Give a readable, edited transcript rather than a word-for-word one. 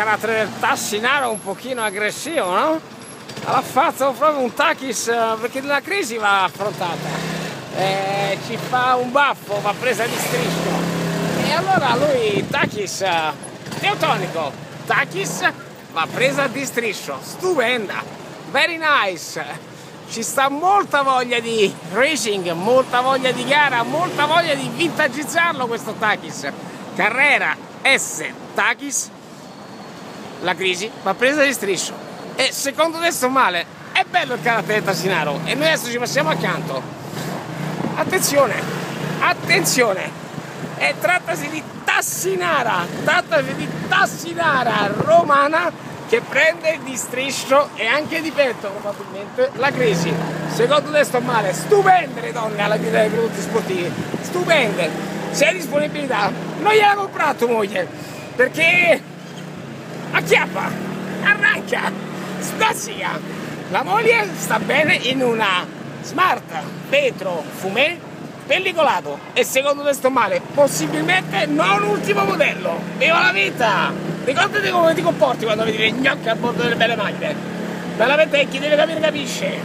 carattere del Tassinaro un pochino aggressivo, no? Ha fatto proprio un Takis, perché la crisi va affrontata. Ci fa un baffo, va presa di striscio. E allora lui, Takis, teutonico, Takis va presa di striscio. Stupenda, very nice. Ci sta molta voglia di racing, molta voglia di gara, molta voglia di vintagizzarlo questo Takis. Carrera S Takis, la crisi va presa di striscio. E secondo te sto male? È bello il carattere del Tassinaro e noi adesso ci passiamo accanto. Attenzione, attenzione! E trattasi di Tassinara romana, che prende di striscio e anche di petto probabilmente la crisi. Secondo te sto male? Stupende le donne alla guida dei prodotti sportivi, stupende. Se hai disponibilità non gliela comprare a tua moglie, perché acchiappa, arranca, stazzica. La moglie sta bene in una Smart vetro fumé pellicolato. E secondo te sto male? Possibilmente non ultimo modello. Viva la vita! Ricordati come ti comporti quando vedi le gnocche a bordo delle belle macchine. Veramente chi deve capire capisce.